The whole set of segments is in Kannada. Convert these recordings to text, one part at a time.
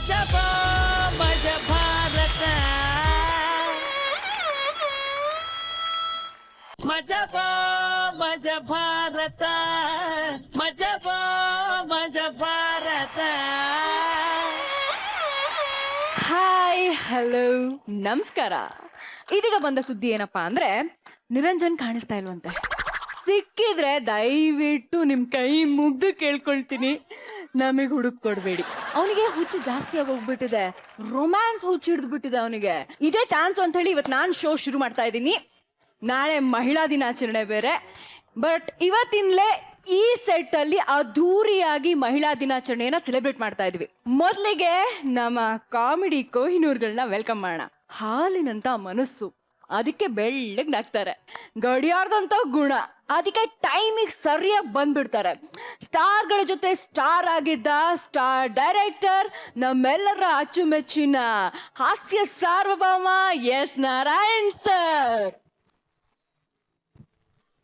ಮಜಬಾ ಮಜ ಭಾರತ ಮಜಬಾ ಮಜ ಭಾರತ ಮಜಬಾ ಮಜ ಭಾರತ. ಹಾಯ್ ಹಲೋ ನಮಸ್ಕಾರ. ಇದೀಗ ಬಂದ ಸುದ್ದಿ ಏನಪ್ಪಾ ಅಂದ್ರೆ ನಿರಂಜನ್ ಕಾಣಿಸ್ತಾ ಇಲ್ವಂತೆ. ಸಿಕ್ಕಿದ್ರೆ ದಯವಿಟ್ಟು ನಿಮ್ ಕೈ ಮುಗ್ದು ಕೇಳ್ಕೊಳ್ತೀನಿ, ನಮಗೆ ಹುಡುಕ್ ಕೊಡ್ಬೇಡಿ. ಅವನಿಗೆ ಹುಚ್ಚು ಜಾಸ್ತಿ ಆಗೋಗ್ಬಿಟ್ಟಿದೆ, ರೊಮ್ಯಾನ್ಸ್ ಹುಚ್ಚು ಹಿಡಿದು ಬಿಟ್ಟಿದೆ ಅವನಿಗೆ. ಇದೇ ಚಾನ್ಸ್ ಅಂತ ಹೇಳಿ ಇವತ್ತು ನಾನು ಶೋ ಶುರು ಮಾಡ್ತಾ ಇದ್ದೀನಿ. ನಾಳೆ ಮಹಿಳಾ ದಿನಾಚರಣೆ ಬೇರೆ, ಬಟ್ ಇವತ್ತಿನಲೇ ಈ ಸೆಟ್ ಅಲ್ಲಿ ಅದ್ದೂರಿಯಾಗಿ ಮಹಿಳಾ ದಿನಾಚರಣೆಯನ್ನ ಸೆಲೆಬ್ರೇಟ್ ಮಾಡ್ತಾ ಇದ್ವಿ. ಮೊದಲಿಗೆ ನಮ್ಮ ಕಾಮಿಡಿ ಕೊಹಿನೂರ್ಗಳನ್ನ ವೆಲ್ಕಮ್ ಮಾಡೋಣ. ಹಾಲಿನಂತ ಮನಸ್ಸು, ಅದಕ್ಕೆ ಬೆಳ್ಳಗ್ ನಗ್ತಾರೆ. ಗಡಿಯಾರದಂತ ಗುಣ, ಅದಕ್ಕೆ ಟೈಮಿಗೆ ಸರಿಯಾಗಿ ಬಂದ್ಬಿಡ್ತಾರೆ. ಸ್ಟಾರ್ಗಳ ಜೊತೆ ಸ್ಟಾರ್ ಆಗಿದ್ದ ಸ್ಟಾರ್ ಡೈರೆಕ್ಟರ್, ನಮ್ಮೆಲ್ಲರ ಅಚ್ಚುಮೆಚ್ಚಿನ ಹಾಸ್ಯ ಸಾರ್ವಭೌಮ ಎಸ್ ನಾರಾಯಣ್ ಸರ್.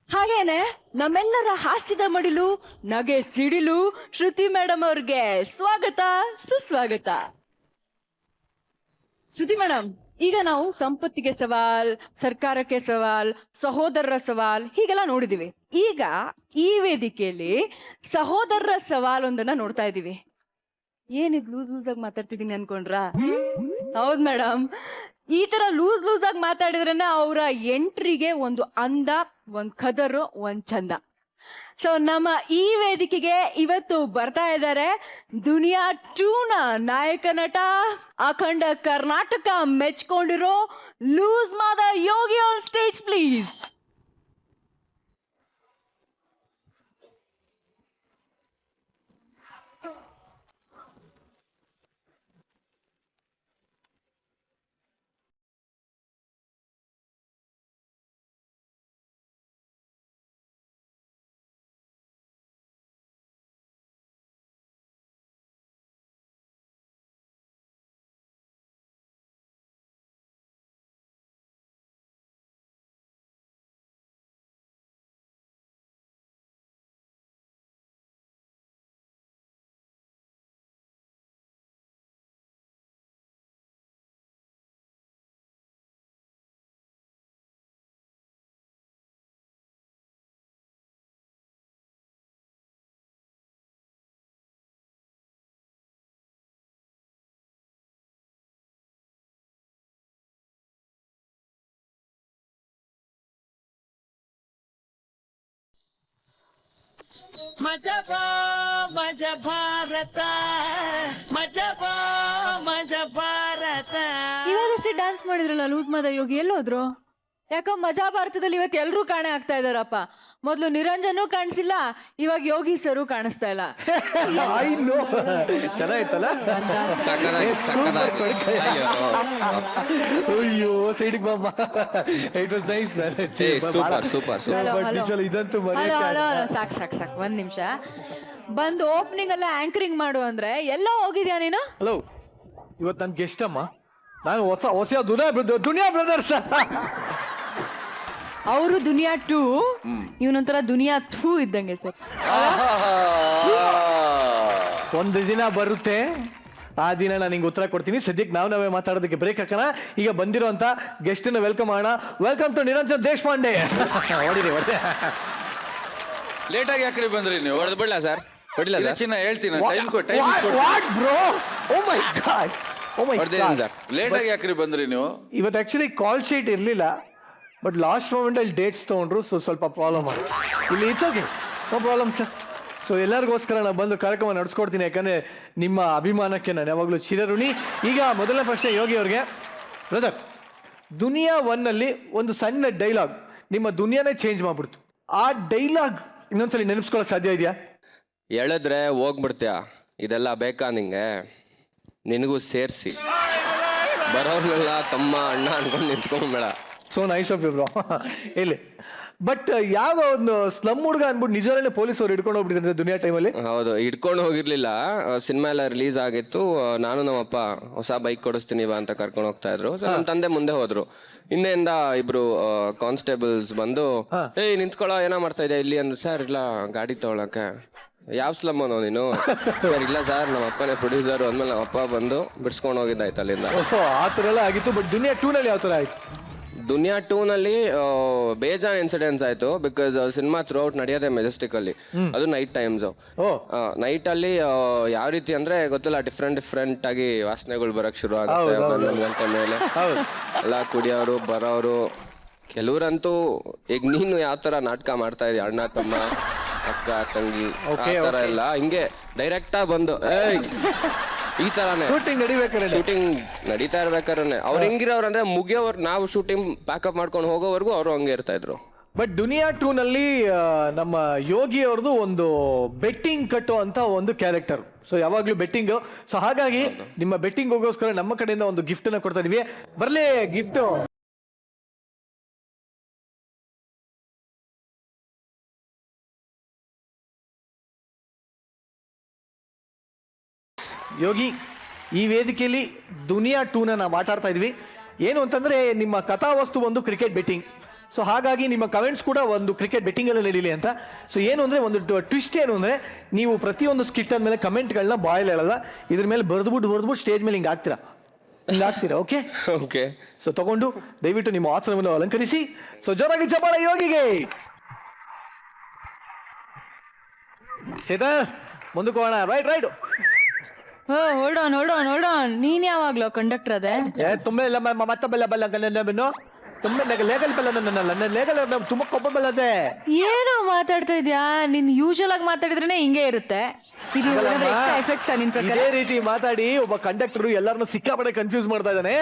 ಹಾಗೇನೆ ನಮ್ಮೆಲ್ಲರ ಹಾಸ್ಯದ ಮಡಿಲು, ನಗೆ ಸಿಡಿಲು ಶ್ರುತಿ ಮೇಡಮ್ ಅವ್ರಿಗೆ ಸ್ವಾಗತ ಸುಸ್ವಾಗತ. ಶ್ರುತಿ ಮೇಡಮ್, ಈಗ ನಾವು ಸಂಪತ್ತಿಗೆ ಸವಾಲ್, ಸರ್ಕಾರಕ್ಕೆ ಸವಾಲ್, ಸಹೋದರರ ಸವಾಲ್ ಹೀಗೆಲ್ಲ ನೋಡಿದೀವಿ. ಈಗ ಈ ವೇದಿಕೆಯಲ್ಲಿ ಸಹೋದರರ ಸವಾಲ್ ಒಂದನ್ನ ನೋಡ್ತಾ ಇದೀವಿ. ಏನಿದ್ ಲೂಸ್ ಲೂಸ್ ಆಗಿ ಮಾತಾಡ್ತಿದೀನಿ ಅನ್ಕೊಂಡ್ರಾ? ಹೌದ್ ಮೇಡಮ್, ಈ ತರ ಲೂಸ್ ಲೂಸ್ ಆಗಿ ಮಾತಾಡಿದ್ರೇನೆ ಅವರ ಎಂಟ್ರಿಗೆ ಒಂದು ಅಂದ, ಒಂದ್ ಕದರು, ಒಂದ್ ಚಂದ. ಸೊ ನಮ್ಮ ಈ ವೇದಿಕೆಗೆ ಇವತ್ತು ಬರ್ತಾ ಇದ್ದಾರೆ ದುನಿಯಾ 2ನ ನಾಯಕ ನಟ, ಅಖಂಡ ಕರ್ನಾಟಕ ಮೆಚ್ಕೊಂಡಿರೋ loose Mada Yogi on stage please. ಮಜಬಾ ಮಜ ಭಾರತ ಮಜಬಾ ಮಜ ಭಾರತ. ಇವಾಗಷ್ಟೇ ಡ್ಯಾನ್ಸ್ ಮಾಡಿದ್ರಲ್ಲ ಲೂಸ್ ಮಾದ ಯೋಗಿ, ಎಲ್ಲೋದ್ರು? ಯಾಕೋ ಮಜಾ ಭಾರತದಲ್ಲಿ ಇವತ್ತು ಎಲ್ರೂ ಕಾಣೆ ಆಗ್ತಾ ಇದಾರಪ್ಪ. ಮೊದ್ಲು ನಿರಂಜನೂ ಕಾಣಿಸಿಲ್ಲ, ಇವಾಗ ಯೋಗಿ ಸರು ಕಾಣಿಸ್ತಾ ಇಲ್ಲ. ಚೆನ್ನಾಯ್ತಲ್ಲ, ಅಯ್ಯೋ ಸೈಡಿಗೆ ಬಾಮ್ಮ. It was nice man. Super super super. ಇದಂತೂ ಸಾಕ್ ಸಾಕ್ ಸಾಕ್ ಒಂದ್ ನಿಮಿಷ. ಬಂದು ಓಪನಿಂಗ್ ಎಲ್ಲ ಆಂಕರಿಂಗ್ ಮಾಡು ಅಂದ್ರೆ ಎಲ್ಲ ಹೋಗಿದ್ಯಾ ನೀನು? ಹಲೋ, ಇವತ್ತು ನನ್ ಗೆಸ್ಟ್ ಅಮ್ಮ. ನಾನು ಹೊಸ ದುನಿಯಾ ಬ್ರದರ್ಸ್. ಅವರು ದುನಿಯಾ 2, ಇವನೊಂಥರ ದುನಿಯಾ 2 ಇದ್ದಂಗೆ ಸರ್. ಒಂದು ದಿನ ಬರುತ್ತೆ, ಆ ದಿನ ನಾನು ನಿಂಗೆ ಉತ್ತರ ಕೊಡ್ತೀನಿ. ಸದ್ಯಕ್ಕೆ ನಾವೇ ಮಾತಾಡೋದಕ್ಕೆ ಬ್ರೇಕ್ ಹಾಕೋಣ. ಈಗ ಬಂದಿರೋಂಥ ಗೆಸ್ಟ್ ನ ವೆಲ್ಕಮ್ ಮಾಡೋಣ. Welcome to Niranjan Deshpande. ಹೊಡಿರಿ ಹೊಟ್ಟೆ. ಲೇಟ್ ಆಗಿ ಯಾಕ್ರಿ ಬಂದ್ರಿ ನೀವು? ಹೊಡೆದು ಬಿಡ್ಲಾ ಸರ್? ಹೊಡಿಲ್ಲ ಸರ್, ಚಿನ್ನ ಹೇಳ್ತೀನಿ. What bro? Oh my god, oh my god. Late ಆಗಿ ಯಾಕ್ರಿ ಬಂದ್ರಿ ನೀವು? ಇವತ್ತು ಆಕ್ಚುಲಿ ಕಾಲ್ ಶೀಟ್ ಇರಲಿಲ್ಲ, ಬಟ್ ಲಾಸ್ಟ್ ಮೂಮೆಂಟ್ ಅಲ್ಲಿ ಡೇಟ್ಸ್ ತೊಗೊಂಡ್ರು. ಸೊ ಸ್ವಲ್ಪ ಪ್ರಾಬ್ಲಮ್ ಆಗಿ ಇಲ್ಲಿ. It's okay, no problem sir. So ಎಲ್ಲರಿಗೋಸ್ಕರ ನಾನು ಬಂದು ಕಾರ್ಯಕ್ರಮ ನಡೆಸ್ಕೊಡ್ತೀನಿ, ಯಾಕಂದರೆ ನಿಮ್ಮ ಅಭಿಮಾನಕ್ಕೆ ನಾನು ಯಾವಾಗಲೂ ಚಿರಋಣಿ. ಈಗ ಮೊದಲನೇ ಪ್ರಶ್ನೆ ಯೋಗಿ ಅವ್ರಿಗೆ. ಬ್ರದರ್, ದುನಿಯಾ 1ನಲ್ಲಿ ಒಂದು ಸಣ್ಣ ಡೈಲಾಗ್ ನಿಮ್ಮ ದುನಿಯಾನೇ ಚೇಂಜ್ ಮಾಡ್ಬಿಡ್ತು. ಆ ಡೈಲಾಗ್ ಇನ್ನೊಂದ್ಸಲಿ ನೆನಪಿಸ್ಕೊಳ್ಳೋಕೆ ಸಾಧ್ಯ ಇದೆಯಾ? ಹೇಳಿದ್ರೆ ಹೋಗ್ಬಿಡ್ತೀಯ, ಇದೆಲ್ಲ ಬೇಕಾ ನಿಂಗೆ? ನಿನಗೂ ಸೇರಿಸಿ ಬರೋರ್ನೆಲ್ಲ ತಮ್ಮ ಅಣ್ಣ ಅನ್ಕೊಂಡು ನಿಂತ್ಕೊಂಡ್ಬೇಡ. So nice of you bro. ಇಲ್ಲಿ ಬಟ್ ಯಾವ್ದೋ ಒಂದು ಸ್ಲಮ್ ಹುಡುಗ ಅನ್ಬಿಟ್ಟು ನಿಜವೇ ಪೊಲೀಸರು ಹಿಡ್ಕೊಂಡು ಹೋಗ್ಬಿಟ್ಟಿದ್ದಾರೆ ದುನಿಯಾ ಟೈಮಲ್ಲಿ. ಹೌದು, ಹಿಡ್ಕೊಂಡು ಹೋಗಿರ್ಲಿಲ್ಲ. ಸಿನಿಮಾ ಎಲ್ಲ ರಿಲೀಸ್ ಆಗಿತ್ತು. ನಾನು ನಮ್ಮಪ್ಪ ಹೊಸ ಬೈಕ್ ಕೊಡಿಸ್ತೀನಿ ಬಾ ಅಂತ ಕರ್ಕೊಂಡು ಹೋಗ್ತಾ ಇದ್ರು. ನಮ್ಮ ತಂದೆ ಮುಂದೆ ಹೋದ್ರು. ಹಿಂದೆಯಿಂದ ಇಬ್ರು ಕಾನ್ಸ್ಟೇಬಲ್ಸ್ ಬಂದು, ಏಯ್ ನಿಂತ್ಕೊಳ್ಳೋ, ಏನೋ ಮಾಡ್ತಾ ಇದೆ ಇಲ್ಲಿ ಅಂದ್ರೆ, ಸರ್ ಇಲ್ಲ ಗಾಡಿ ತಗೊಳಕ್ಕೆ. ಯಾವ ಸ್ಲಮ್ಮನೋ ನೀನು? ಸರ್ ಇಲ್ಲ ಸರ್ ನಮ್ಮ ಅಪ್ಪನೇ ಪ್ರೊಡ್ಯೂಸರ್ ಅಂದ್ಮೇಲೆ ನಮ್ಮ ಅಪ್ಪ ಬಂದು ಬಿಡ್ಸ್ಕೊಂಡು ಹೋಗಿದ್ದಾಯ್ತು ಅಲ್ಲಿಂದ. ಓಹೋ ಆ ಥರ ಎಲ್ಲ ಆಗಿತ್ತು. ಬಟ್ ದುನಿಯಾ 2ನಲ್ಲಿ ಯಾವ ಥರ ಆಯ್ತು? ದುನಿಯಾ 2ನಲ್ಲಿ ಬೇಜಾನ್ ಇನ್ಸಿಡೆಂಟ್ಸ್ ಆಯ್ತು. ಬಿಕಾಸ್ ಸಿನಿಮಾ ಥ್ರೂ ಔಟ್ ನಡೆಯೋದೇ ಮೆಜೆಸ್ಟಿಕ್ ಅಲ್ಲಿ, ಅದು ನೈಟ್ ಟೈಮ್ಸ್. ನೈಟ್ ಅಲ್ಲಿ ಯಾವ ರೀತಿ ಅಂದ್ರೆ ಗೊತ್ತಿಲ್ಲ, ಡಿಫ್ರೆಂಟ್ ಆಗಿ ವಾಸನೆಗಳು ಬರಕ್ ಶುರು ಆಗುತ್ತೆ 11 ಗಂಟೆ ಮೇಲೆ. ಎಲ್ಲ ಕುಡಿಯೋರು ಬರೋರು, ಕೆಲವ್ರಂತೂ ಈಗ ನೀನು ಯಾವ ತರ ನಾಟಕ ಮಾಡ್ತಾ ಇದೀಯ, ಅಣ್ಣ ತಮ್ಮ ಅಕ್ಕ ತಂಗಿ ಆ ತರ ಎಲ್ಲ ಹಿಂಗೆ ಡೈರೆಕ್ಟ್ ಆಗಿ ಬಂದು ಈ ತರಾನೇ ಶೂಟಿಂಗ್ ನಡೀತಾ ಇರ್ಬೇಕಾದ್ರೆ ಅವ್ರು ಹೆಂಗಿರೋರು ಅಂದ್ರೆ ಮುಗಿಯೋರು, ನಾವು ಶೂಟಿಂಗ್ ಪ್ಯಾಕಪ್ ಮಾಡ್ಕೊಂಡು ಹೋಗೋವರೆಗೂ ಅವರು ಹಂಗೆ ಇರ್ತಾ ಇದ್ರು. ಬಟ್ ದುನಿಯಾ 2ನಲ್ಲಿ ನಮ್ಮ ಯೋಗಿ ಅವ್ರದ್ದು ಒಂದು ಬೆಟ್ಟಿಂಗ್ ಕಟ್ಟೋ ಅಂತ ಒಂದು ಕ್ಯಾರೆಕ್ಟರ್. ಸೊ ಯಾವಾಗ್ಲೂ ಬೆಟ್ಟಿಂಗ್. ಸೊ ಹಾಗಾಗಿ ನಿಮ್ಮ ಬೆಟ್ಟಿಂಗ್ ಹೋಗೋಸ್ಕರ ನಮ್ಮ ಕಡೆಯಿಂದ ಒಂದು ಗಿಫ್ಟ್ ನ ಕೊಡ್ತಾ ಇದೀವಿ. ಬರ್ಲಿ ಗಿಫ್ಟ್. ಯೋಗಿ, ಈ ವೇದಿಕೆಯಲ್ಲಿ ದುನಿಯಾ 2ನ ನಾವು ಮಾತಾಡ್ತಾ ಇದ್ವಿ. ಏನು ಅಂತಂದ್ರೆ ನಿಮ್ಮ ಕಥಾವಸ್ತು ಒಂದು ಕ್ರಿಕೆಟ್ ಬೆಟ್ಟಿಂಗ್. ಸೊ ಹಾಗಾಗಿ ನಿಮ್ಮ ಕಮೆಂಟ್ಸ್ ಕೂಡ ಒಂದು ಕ್ರಿಕೆಟ್ ಬೆಟ್ಟಿಂಗ್ ಅಲ್ಲಿ ನಡೀಲಿ ಅಂತ. ಸೊ ಏನು ಅಂದ್ರೆ ಒಂದು ಟ್ವಿಸ್ಟ್ ಏನು ಅಂದ್ರೆ, ನೀವು ಪ್ರತಿಯೊಂದು ಸ್ಕಿಟ್ ಅಂದ್ಮೇಲೆ ಕಮೆಂಟ್ಗಳನ್ನ ಬಾಯಲ್ಲಿ ಹೇಳಲ್ಲ, ಇದ್ರ ಮೇಲೆ ಬರ್ದ್ಬಿಟ್ಟು ಸ್ಟೇಜ್ ಮೇಲೆ ಹಿಂಗೆ ಹಾಕ್ತೀರಾ. Okay okay. ಸೊ ತಗೊಂಡು ದಯವಿಟ್ಟು ನಿಮ್ಮ ಆಸನವನ್ನು ಅಲಂಕರಿಸಿ. ಸೊ ಜೋರಾಗಿ ಚಪ್ಪಾಳೆ ಯೋಗಿಗೆ. ಸೀತಾ ಮುಂದಕ್ಕೆ ಹೋಗೋಣ. ರೈಟ್. ಹೋಲ್ಡ್ ಆನ್ ನೀನ್ ಯಾವಾಗ್ಲೋ ಕಂಡಕ್ಟರ್ ಅದೇ? ತುಂಬ ಇಲ್ಲ ಮತ್ತೊಬ್ಬಲ್ಲ ಬಲ್ಲ ತುಂಬ ಲೇಗಲ್ ಬಲ್ಲ ನನ್ನ ಲೇಗಲ್ ತುಂಬ ಕೊಬ್ಬ ಬಲ್ಲದೆ. ಏನೋ ಮಾತಾಡ್ತಾ ಇದ್ಯಾ? ನೀನ್ ಯೂಶುವಲ್ ಆಗಿ ಮಾತಾಡಿದ್ರೇನೆ ಹಿಂಗೆ ಇರುತ್ತೆ. ಎಕ್ಸ್ಟ್ರಾ ಎಫೆಕ್ಟ್ಸ್ ನಿನ್ ಪ್ರಕಾರ? ಇದೇ ರೀತಿ ಮಾತಾಡಿ ಒಬ್ಬ ಕಂಡಕ್ಟರ್ ಎಲ್ಲರನ್ನು ಸಿಕ್ಕಾಪಟ್ಟೆ ಕನ್ಫ್ಯೂಸ್ ಮಾಡ್ತಾ ಇದ್ದಾನೆ.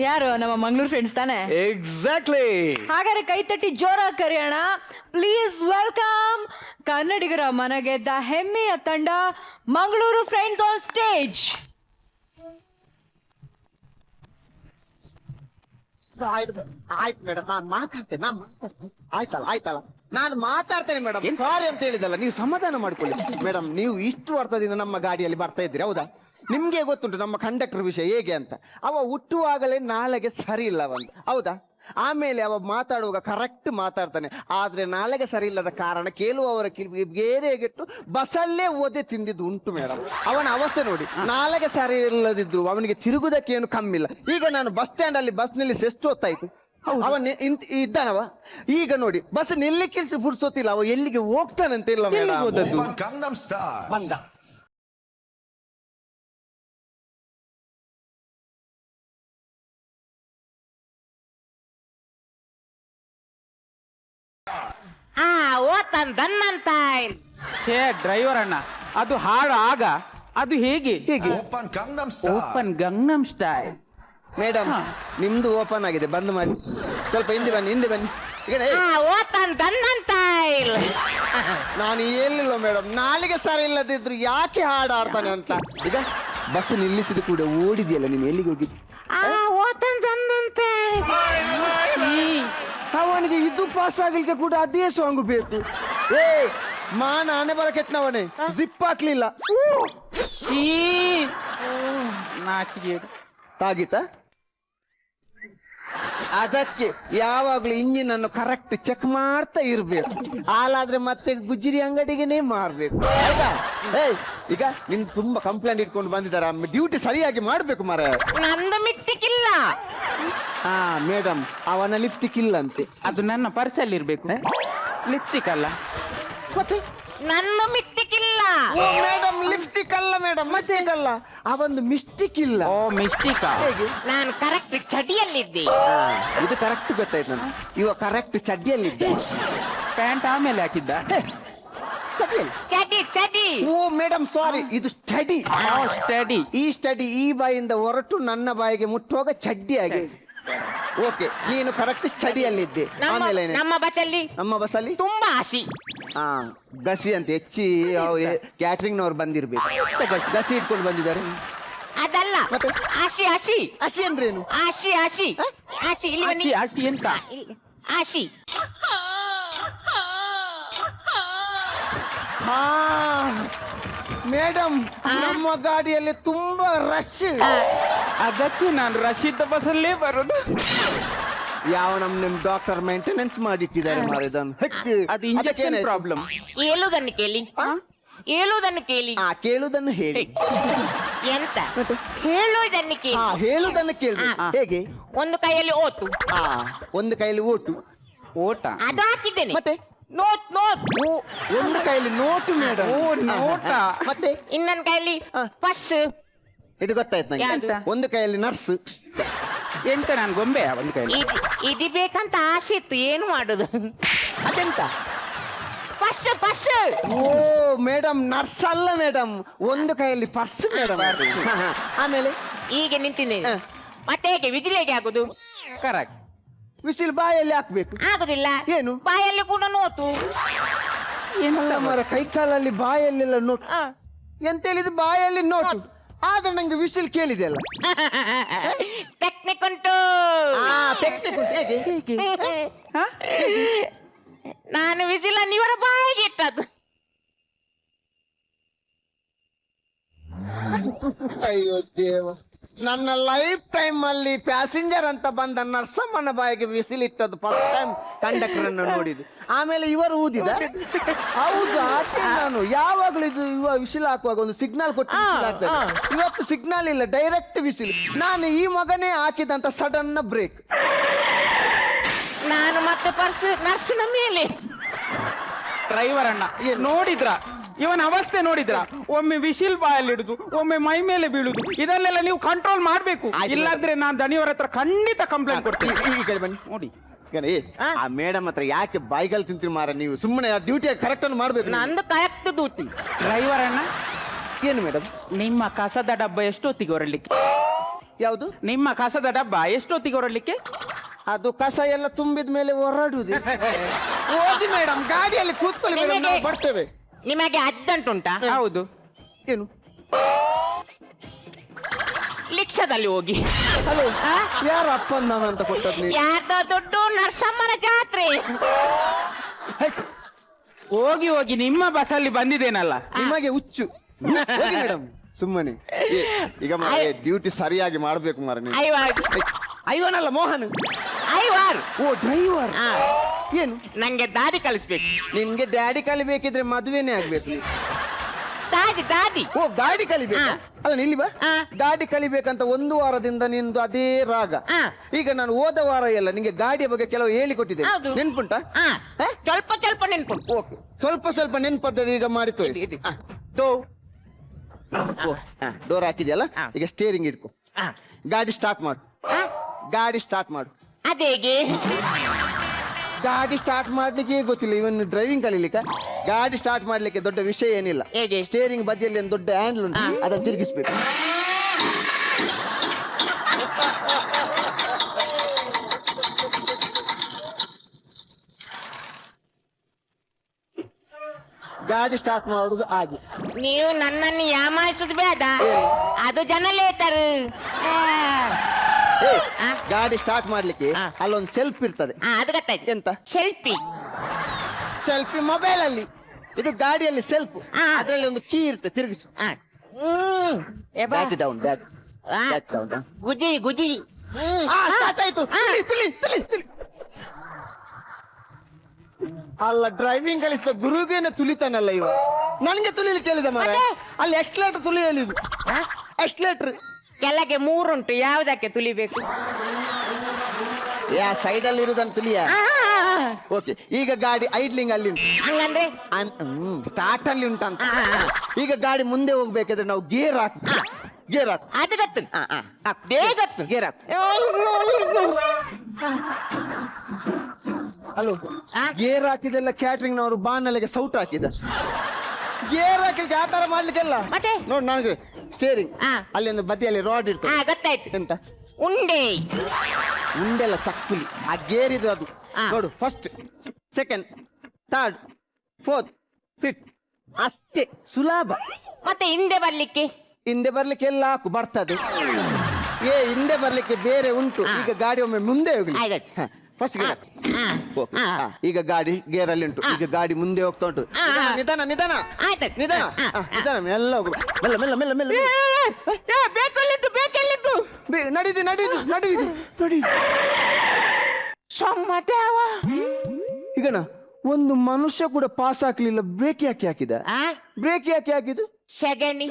ಯಾರು? ನಮ್ಮ ಮಂಗಳೂರು ಫ್ರೆಂಡ್ಸ್ ತಾನೆ? ಎಕ್ಸಾಕ್ಟ್ಲಿ. ಹಾಗಾದ್ರೆ ಕೈ ತಟ್ಟಿ ಜೋರಾಗಿ ಕರೆಯೋಣ. ಪ್ಲೀಸ್ ವೆಲ್ಕಮ್ ಕನ್ನಡಿಗರ ಮನಗೆದ್ದ ಹೆಮ್ಮೆಯ ತಂಡ ಮಂಗಳೂರು ಫ್ರೆಂಡ್ಸ್ ಆನ್ ಸ್ಟೇಜ್. ಆಯ್ತು ಮೇಡಮ್, ನಾನು ಮಾತಾಡ್ತೇನೆ. ಆಯ್ತಲ್ಲ ನಾನು ಮಾತಾಡ್ತೇನೆ ಮೇಡಮ್. ಸಾರಿ ಅಂತ ಹೇಳಿದಲ್ಲ, ನೀವು ಸಮಾಧಾನ ಮಾಡ್ಕೊಳ್ಳಿ ಮೇಡಮ್. ನೀವು ಇಷ್ಟು ವರ್ಷದಿಂದ ನಮ್ಮ ಗಾಡಿಯಲ್ಲಿ ಬರ್ತಾ ಇದ್ದೀರಿ, ಹೌದಾ? ನಿಮ್ಗೆ ಗೊತ್ತುಂಟು ನಮ್ಮ ಕಂಡಕ್ಟರ್ ವಿಷಯ ಹೇಗೆ ಅಂತ. ಅವ ಹುಟ್ಟುವಾಗಲೇ ನಾಳೆಗೆ ಸರಿ ಇಲ್ಲ ಅವಂತ, ಹೌದಾ? ಆಮೇಲೆ ಅವ ಮಾತಾಡುವಾಗ ಕರೆಕ್ಟ್ ಮಾತಾಡ್ತಾನೆ, ಆದ್ರೆ ನಾಳೆಗೆ ಸರಿ ಇಲ್ಲದ ಕಾರಣ ಕೇಳುವವರ ಬೇರೆಗೆಟ್ಟು ಬಸ್ಸಲ್ಲೇ ಓದೆ ತಿಂದಿದ್ದು ಉಂಟು ಮೇಡಮ್. ಅವನ ಅವಸ್ಥೆ ನೋಡಿ, ನಾಳೆಗೆ ಸರಿ ಇಲ್ಲದಿದ್ರು ಅವನಿಗೆ ತಿರುಗುದಕ್ಕೆ ಏನು ಕಮ್ಮಿ ಇಲ್ಲ. ಈಗ ನಾನು ಬಸ್ ಸ್ಟ್ಯಾಂಡ್ ಅಲ್ಲಿ ಬಸ್ ನಿಲ್ಲಿಸಿ ಎಷ್ಟು ಹೊತ್ತಾಯ್ತು, ಅವನ್ ಇದ್ದಾನವ. ಈಗ ನೋಡಿ ಬಸ್ ನಿಲ್ಲಿಕ್ಕೆ ಫುರ್ಸೊತ್ತಿಲ್ಲ, ಅವ ಎಲ್ಲಿಗೆ ಹೋಗ್ತಾನಂತ ಇಲ್ಲ ಮೇಡಮ್. ಬಂದ ಡ್ರೈವರ್ ಅಣ್ಣ, ಅದು ಹಾಡು ಆಗ ಅದು ಹೇಗೆ ಓಪನ್ ಗಂಗನಂ ಸ್ಟೈಲ್. ಮೇಡಮ್ ನಿಮ್ದು ಓಪನ್ ಆಗಿದೆ, ಬಂದ್ ಮಾಡಿ. ಸ್ವಲ್ಪ ಹಿಂದೆ ಬನ್ನಿ. ಈಗ ನಾನು ಹೇಳಿಲ್ಲ ಮೇಡಮ್, ನಾಳೆಗೆ ಸರಿ ಇಲ್ಲದಿದ್ರು ಯಾಕೆ ಹಾಡು ಆಡ್ತಾನೆ ಅಂತ. ಈಗ ಬಸ್ ನಿಲ್ಲಿಸಿದ ಕೂಡ ಓಡಿದ್ಯಲ್ಲ ನೀನು, ಎಲ್ಲಿಗೆ ಹೋಗಿದ್ದು? ಅವನಿಗೆ ಇದು ಪಾಸ್ ಆಗಲಿಕ್ಕೆ ಕೂಡ ಅದೇ ಸಾಂಗ್ ಬೇಕು. ನಾನೇ ಬರ ಕೆಟ್ಟನವನೇ, ಜಿಪ್ ಹಾಕ್ಲಿಲ್ಲ. ತಾಗಿತ ಅದಕ್ಕೆ ಯಾವಾಗ್ಲೂ ಇಂಜಿನ್ ಅನ್ನು ಕರೆಕ್ಟ್ ಚೆಕ್ ಮಾಡ್ತಾ ಇರ್ಬೇಕು. ಹಾಲಾದ್ರೆ ಮತ್ತೆ ಗುಜ್ಜಿರಿ ಅಂಗಡಿಗೆನೇ ಮಾರ್ಬೇಕು, ಆಯ್ತಾ? ಈಗ ನಿನ್ ತುಂಬಾ ಕಂಪ್ಲೇಂಟ್ ಇಟ್ಕೊಂಡು ಬಂದಿದ್ದಾರೆ, ಡ್ಯೂಟಿ ಸರಿಯಾಗಿ ಮಾಡ್ಬೇಕು ಮಾರ. ನಂದು ಮಿಕ್ತಿಕ್ಕಿಲ್ಲ. ಮೇಡಮ್ ಅವನ ಲಿಫ್ಟಿಕ್ ಇಲ್ಲ ಅಂತೆ. ಅದು ನನ್ನ ಪರ್ಸಲ್ಲಿ ಇರ್ಬೇಕು. ಲಿಪ್ಸ್ಟಿಕ್ ಅಲ್ಲ ಮತ್ತೆ ನನ್ನ ಮಿಕ್ತಿಕ್ಕಿಲ್ಲ. ಮೇಡಮ್ ಲಿಫ್ಟಿಕ್ ಅಲ್ಲ ಮೇಡಮ್, ಮಿಸ್ಟಿಕ್ ಅಲ್ಲ, ಅವೊಂದು ಮಿಸ್ಟಿಕ್ ಇಲ್ಲ. ಓ ಮಿಸ್ಟಿಕ್. ನಾನು ಕರೆಕ್ಟ್ ಚಡಿಯಲ್ಲಿದ್ದೆ. ಇದು ಕರೆಕ್ಟ್ ಗೊತ್ತಾಯ್ತು ನಾನು. ಇವ ಕರೆಕ್ಟ್ ಚಡ್ಡಿಯಲ್ಲಿದ್ದೆ. ಪ್ಯಾಂಟ್ ಆಮೇಲೆ ಹಾಕಿದ್ದ. ಚಡಿ. ಓ ಮೇಡಮ್ ಸಾರಿ, ಇದು ಸ್ಟಡಿ. ಸ್ಟಡಿ. ಈ ಸ್ಟಡಿ ಈ ಬಾಯಿಂದ ಹೊರಟು ನನ್ನ ಬಾಯಿಗೆ ಮುಟ್ಟುವಾಗ ಚಡ್ಡಿ ಆಗಿ. ಓಕೆ, ನೀನು ಕರೆಕ್ಟ್ ಸ್ಟಡಿಯಲ್ಲಿದ್ದೆ. ಆಮೇಲೆ ನಮ್ಮ ಬಸ್ಸಲ್ಲಿ ನಮ್ಮ ಬಸ್ಸಲ್ಲಿ ತುಂಬಾ ಹಸಿ. ಗಸಿ ಅಂತ ಹೆಚ್ಚಿ ಕ್ಯಾಟ್ರಿಂಗ್ ನವ್ರು ಬಂದಿರ್ಬೇಕು. ಗಸಿ ಇಟ್ಕೊಂಡು ಬಂದಿದ್ದಾರೆ. ಅದಲ್ಲ, ಮತ್ತೆ ಹಸಿ ಹಸಿ ಅಂದ್ರೇನು? ಹಸಿ ಇಲ್ಲಿ ಬನ್ನಿ. ಹಸಿ ಎಂತ? ಹಸಿ. ಮೇಡಮ್ ನಮ್ಮ ಗಾಡಿಯಲ್ಲಿ ತುಂಬಾ ರಶ್. ಅದಕ್ಕೆ ನಾನು ರಶೀದ್ ಬಸ್ಸಲ್ಲೇ ಬರೋದು. ಯಾವ ನಿಮ್ ಡಾಕ್ಟರ್ ಮೇಂಟೆನೆನ್ಸ್ ಮಾಡಿಟ್ಟಿದ್ದಾರೆ ಮಾರಿದನ್. ಅದು ಇಂಜೆಕ್ಷನ್ ಪ್ರಾಬ್ಲಮ್. ಹೇಳುದನ್ನು ಕೇಳಿ. ಹೇಳುವುದನ್ನು ಕೇಳಿ. ಕೇಳುವುದನ್ನು ಹೇಳಿ. ಎಂತ ಹೇಳುವುದನ್ನು ಕೇಳಿ. ಹೇಳುವುದನ್ನು ಕೇಳಿ. ಹೇಗೆ? ಒಂದು ಕೈಯಲ್ಲಿ ಓಟು. ಒಂದು ಕೈಯಲ್ಲಿ ಓಟು. ಓಟ ಅದು ಹಾಕಿದ್ದೇನೆ. ಮತ್ತೆ ನೋಟ್ ನೋಟ್. ಒಂದು ಕೈಯಲ್ಲಿ ನೋಟು ಮೇಡಮ್. ಓ ನೋಟ. ಮತ್ತೆ ಇನ್ನೊಂದು ಕೈಯಲ್ಲಿ ಪಸ್. ಇದು ಗೊತ್ತಾಯ್ತು ನಂಗೆ. ಯಾವ್ದು? ಒಂದು ಕೈಯಲ್ಲಿ ನರ್ಸ್. ಎಂತ ನಾನು ಗೊಂಬೆ ಒಂದು ಕೈ ಇದು ಬೇಕಂತ ಆಸೆ ಇತ್ತು, ಏನು ಮಾಡುದು? ಅದೆಂತ? ಪಸ್ ಪಸ್. ಓ ಮೇಡಮ್, ನರ್ಸ್ ಅಲ್ಲ ಮೇಡಮ್, ಒಂದು ಕೈಯಲ್ಲಿ ಪರ್ಸ್ ಮೇಡಮ್. ಆಮೇಲೆ ಹೀಗೆ ನಿಂತಿದ್ದೇನೆ. ಮತ್ತೆ ಹೇಗೆ ವಿಜಿಲ್ ಹೇಗೆ ಆಗುದು? ಕರೆಕ್ಟ್. ವಿಸಿಲ್ ಬಾಯಲ್ಲಿ ಹಾಕ್ಬೇಕು. ಆಗುದಿಲ್ಲ. ಏನು? ಬಾಯಲ್ಲಿ ಕೂಡ ನೋಟು. ಅಲ್ಲ ಮರ, ಕೈ ಕಾಲಲ್ಲಿ ಬಾಯಲ್ಲೆಲ್ಲ ನೋಟು. ಎಂತ ಹೇಳಿದ್ರು ಬಾಯಲ್ಲಿ ನೋಟು. ಆದ್ರೆ ನಂಗೆ ವಿಸಿಲ್ ಕೇಳಿದೆ ಅಲ್ಲ. ಟೆಕ್ನಿಕ್ ಉಂಟು. ಟೆಕ್ನಿಕ್ ಹೇಗೆ? ನಾನು ವಿಸಿಲ್ ಇವರ ಬಾಯಿಗೆ ಇಟ್ಟದ್ದು. ಅಯ್ಯೋ ದೇವ, ನನ್ನ ಲೈಫ್ ಟೈಮ್ ಅಲ್ಲಿ ಪ್ಯಾಸೆಂಜರ್ ಅಂತ ಬಂದ ನರ್ಸಮ್ಮನ ಬಾಯಿಗೆ ವಿಸಿಲ್ ಇಟ್ಟದ್ದು ಫಸ್ಟ್ ಟೈಮ್ ಕಂಡಕ್ಟರ್ ಅನ್ನು ನೋಡಿದ್ದು. ಆಮೇಲೆ ಇವರು ಊದಿದ. ಹೌದು, ಆಚೆ ನಾನು ಯಾವಾಗಲೂ ಇದು ವಿಸಿಲ್ ಹಾಕುವಾಗ ಒಂದು ಸಿಗ್ನಲ್ ಕೊಟ್ಟು ವಿಸಿಲ್ ಹಾಕ್ತಾರೆ. ಇವತ್ತು ಸಿಗ್ನಲ್ ಇಲ್ಲ, ಡೈರೆಕ್ಟ್ ವಿಸಿಲ್. ನಾನು ಈ ಮಗನೇ ಹಾಕಿದಂತ ಸಡನ್ ಬ್ರೇಕ್. ನಾನು ಮತ್ತೆ ಪರ್ಸ್ ನರ್ಸಿನ ಮೇಲೆ. ಡ್ರೈವರ್ ಅಣ್ಣ ನೋಡಿದ್ರ ಇವನ ಅವಸ್ಥೆ ನೋಡಿದ್ರ? ಒಮ್ಮೆ ವಿಶಿಲ್ ಬಾಯಲ್ಲಿ ಇಡುದು, ಒಮ್ಮೆ ಮೈ ಮೇಲೆ ಬೀಳುದು, ಇದನ್ನೆಲ್ಲ ನೀವು ಕಂಟ್ರೋಲ್ ಮಾಡ್ಬೇಕು. ಇಲ್ಲಾದ್ರೆ ನಾನು ದನಿಯವರ ಹತ್ರ ಖಂಡಿತ ಕಂಪ್ಲೇಂಟ್ ಕೊಡ್ತೀನಿ. ಈ ಕಡೆ ಬನ್ನಿ ನೋಡಿ. ಆ ಮೇಡಮ್ ಹತ್ರ ಯಾಕೆ ಬಾಯಿಗಳು ತಿಂತೀರಿ ಮಾರ ನೀವು? ಸುಮ್ಮನೆ ಡ್ಯೂಟಿ ಕರೆಕ್ಟ್ ಅನ್ನು ಮಾಡ್ಬೇಕು. ನಂದು ಕರೆಕ್ಟ್ ಡ್ಯೂಟಿ. ಡ್ರೈವರ್ ಅಣ್ಣ, ಏನು ಮೇಡಮ್? ನಿಮ್ಮ ಕಸದ ಡಬ್ಬ ಎಷ್ಟೊತ್ತಿಗೆ ಹೊರಡ್ಲಿಕ್ಕೆ? ಯಾವುದು? ನಿಮ್ಮ ಕಸದ ಡಬ್ಬ ಎಷ್ಟೊತ್ತಿಗೆ ಹೊರಡ್ಲಿಕ್ಕೆ? ಅದು ಕಸ ಎಲ್ಲ ತುಂಬಿದ ಮೇಲೆ ಹೊರಡುದು. ಹೋಗಿ ಮೇಡಮ್, ಗಾಡಿಯಲ್ಲಿ ಕೂತ್ಕೊಳ್ಳಿ ಮೇಡಮ್, ನಾವು ಬರ್ತೇವೆ. ನಿಮಗೆ ಅರ್ಜೆಂಟ್ ಉಂಟಾ? ಹೌದು. ಏನು? ಲಿಕ್ಷದಲ್ಲಿ ಹೋಗಿ. ಹಲೋ, ಯಾರು ಅಪ್ಪನ್ ನಾನು ಅಂತ ಕೊಟ್ಟದ್ ನೀವು? ಯಾರ್ದೋ ದುಡ್ಡು ನರಸಮ್ಮನ ಜಾತ್ರೆ. ಹೋಗಿ ಹೋಗಿ ನಿಮ್ಮ ಬಸ್ಸಲ್ಲಿ ಬಂದಿದ್ದೇನಲ್ಲ. ನಿಮಗೆ ಹುಚ್ಚು. ಹೋಗಿ ಮೇಡಮ್, ಸುಮ್ಮನೆ. ಈಗ ಡ್ಯೂಟಿ ಸರಿಯಾಗಿ ಮಾಡ್ಬೇಕು ಮಾರ ನೀವು. ಐವನಲ್ಲ, ಮೋಹನ್. ಐವಾರ್. ಓ ಡ್ರೈವರ್. ಏನು? ನಂಗೆ ದಾರಿ ಕಲಿಸ್ಬೇಕು. ನಿನ್ಗೆ ಡ್ಯಾಡಿ ಕಲಿಬೇಕಿದ್ರೆ ಮದುವೆನೇ ಆಗ್ಬೇಕು. ದಾದಿ ದಾದಿ. ಓ ಗಾಡಿ ಕಲಿಬೇಕು. ಅದನ್ನ ಇಲ್ಲಿ ಬಾ. ಗಾಡಿ ಕಲಿಬೇಕಂತ ಒಂದು ವಾರದಿಂದ ನಿಂದು ಅದೇ ರಾಗ. ಈಗ ನಾನು ಹೋದ ವಾರ ಎಲ್ಲ ನಿಂಗೆ ಗಾಡಿಯ ಬಗ್ಗೆ ಕೆಲವು ಹೇಳಿಕೊಟ್ಟಿದ್ದೆ, ಹೌದು. ನೆನ್ಪುಂಟಾ? ಸ್ವಲ್ಪ ಸ್ವಲ್ಪ ನೆನ್ಪುಂಟು. ಓಕೆ, ಸ್ವಲ್ಪ ಸ್ವಲ್ಪ ನೆನ್ಪದ್ದದು ಈಗ ಮಾಡಿ ತೋರಿಸಿ. ಡೋರ್ ಹಾಕಿದ್ಯಲ್ಲ, ಈಗ ಸ್ಟೇರಿಂಗ್ ಇಟ್ಕೊ. ಗಾಡಿ ಸ್ಟಾರ್ಟ್ ಮಾಡು. ಗಾಡಿ ಸ್ಟಾರ್ಟ್ ಮಾಡು. ಅದೇಗೆ? ಗಾಡಿ ಸ್ಟಾರ್ಟ್ ಮಾಡ್ಲಿಕ್ಕೆ ಗೊತ್ತಿಲ್ಲ ಇವನು ಡ್ರೈವಿಂಗ್ ಕಲೀಲಿಕ್ಕೆ. ಗಾಡಿ ಸ್ಟಾರ್ಟ್ ಮಾಡ್ಲಿಕ್ಕೆ ದೊಡ್ಡ ವಿಷಯ ಏನಿಲ್ಲ. ಹೇಗೆ? ಸ್ಟೇರಿಂಗ್ ಬದಿಯಲ್ಲಿ ಒಂದು ದೊಡ್ಡ ಹ್ಯಾಂಡಲ್ ಉಂಟು, ಅದನ್ನು ತಿರುಗಿಸ್ಬೇಕು. ಗಾಡಿ ಸ್ಟಾರ್ಟ್ ಮಾಡುದು ಹಾಗೆ. ನೀವು ನನ್ನನ್ನು ಯಾಮಾಯಿಸುದು ಬೇಡ, ಅದು ಜನಲೇತರು. ಗಾಡಿ ಸ್ಟಾರ್ಟ್ ಮಾಡ್ಲಿಕ್ಕೆ ಅಲ್ಲೊಂದು ಸೆಲ್ಫ್ ಇರ್ತದೆ. ಅದು ಗೊತ್ತಾಯ್ತು. ಎಂತ ಸೆಲ್ಫಿ? ಸೆಲ್ಫಿ ಮೊಬೈಲ್ ಅಲ್ಲಿ. ಇದು ಗಾಡಿಯಲ್ಲಿ ಸೆಲ್ಫ್, ಅದರಲ್ಲಿ ಒಂದು ಕೀ ಇರುತ್ತೆ, ತಿರುಗಿಸು. Back down, back down. ಗುಜಿ ಗುಜಿ. ಸ್ಟಾರ್ಟ್ ಆಯ್ತು. ಅಲ್ಲ, ಡ್ರೈವಿಂಗ್ ಕಲಿಸಿದ ಗುರುಗೇನೆ ತುಲಿತಾನಲ್ಲ ಇವ. ನನಗೆ ತುಲಿಲಿಕ್ಕೆ ಹೇಳಿದ ಮಾರ. ಅಲ್ಲಿ ಎಕ್ಸ್ಲೇಟರ್ ತುಳಿ ಹೇಳಿದ್ರು. ಎಕ್ಸ್ಲೇಟರ್ ಕೆಳಗೆ 3 ಉಂಟು, ಯಾವುದಕ್ಕೆ ತುಲಿಬೇಕು? ಯಾ ಸೈಡ್ ಅಲ್ಲಿ ಇರುದನ್ನು ತುಲಿಯ. ಓಕೆ, ಈಗ ಗಾಡಿ ಐಡ್ಲಿಂಗ್ ಅಲ್ಲಿ ಉಂಟು. ಹಂಗಂದ್ರೆ ಸ್ಟಾರ್ಟ್ ಅಲ್ಲಿ ಉಂಟಂತ. ಈಗ ಗಾಡಿ ಮುಂದೆ ಹೋಗ್ಬೇಕಾದ್ರೆ ನಾವು ಗೇರ್ ಹಾಕು. ಗೇರ್ ಹಾಕು. ಅದು ಗೊತ್ತು. ಬೇಗ ಗೊತ್ತು. ಗೇರ್ ಹಾಕು. ಹಲೋ, ಗೇರ್ ಹಾಕಿದೆಲ್ಲ ಕ್ಯಾಟ್ರಿಂಗ್ ನವರು ಬಾನಲೆಗೆ ಸೌಟ್ ಹಾಕಿದ. ಗೇರ್ ಹಾಕಲಿಕ್ಕೆ ಆ ತರ ಮಾಡ್ಲಿಕ್ಕೆಲ್ಲ. ಮತ್ತೆ ನೋಡ್, ನನಗೆ ಸ್ಟೇರಿಂಗ್ ಅಲ್ಲಿ ಒಂದು ಬದಿಯಲ್ಲಿ ರಾಡ್ ಇರ್ತದೆ. ಗೊತ್ತಾಯ್ತು. ಎಂತ ಉಂಡೆ? ಉಂಡೆಲ್ಲ ಚಕ್ಕುಲಿ. ಆ ಗೇರ್ ಇದು ಅದು ನೋಡು. First, second, third, fourth, fifth, ಅಷ್ಟೇ ಸುಲಭ. ಮತ್ತೆ ಹಿಂದೆ ಬರ್ಲಿಕ್ಕೆ? ಹಿಂದೆ ಬರ್ಲಿಕ್ಕೆ ಎಲ್ಲ ಹಾಕು, ಬರ್ತದೆ. ಹಿಂದೆ ಬರ್ಲಿಕ್ಕೆ ಬೇರೆ ಉಂಟು. ಈಗ ಗಾಡಿ ಒಮ್ಮೆ ಮುಂದೆ ಹೋಗ್ಲಿ. First gear. ಈಗ ಗಾಡಿ ಗೇರ್ ಅಲ್ಲಿ ಉಂಟು. ಈಗ ಗಾಡಿ ಮುಂದೆ ಹೋಗ್ತಾ ಉಂಟು. ನಿಧಾನ ನಿಧಾನ ನಿಧಾನ ನಿಧಾನ, ಮೆಲ್ಲ ಹೋಗು. ಮೆಲ್ಲ ಮೆಲ್ಲ ಮೆಲ್ಲ ಮೆಲ್ಲ. ಬೇಕಲ್ಲಿಟ್ಟು ಬೇಕಲ್ಲಿಟ್ಟು. ನಡೀದು ನಡೀದು ನಡೀದು ನಡೀದು. ಸಮ್ಮದೇವ. ಈಗನ ಒಂದು ಮನುಷ್ಯ ಕೂಡ ಪಾಸ್ ಹಾಕ್ಲಿಲ್ಲ, ಬ್ರೇಕ್ ಯಾಕೆ ಹಾಕಿದ? ಬ್ರೇಕ್ ಯಾಕೆ ಹಾಕಿದ್ದು? ಸಗಣಿ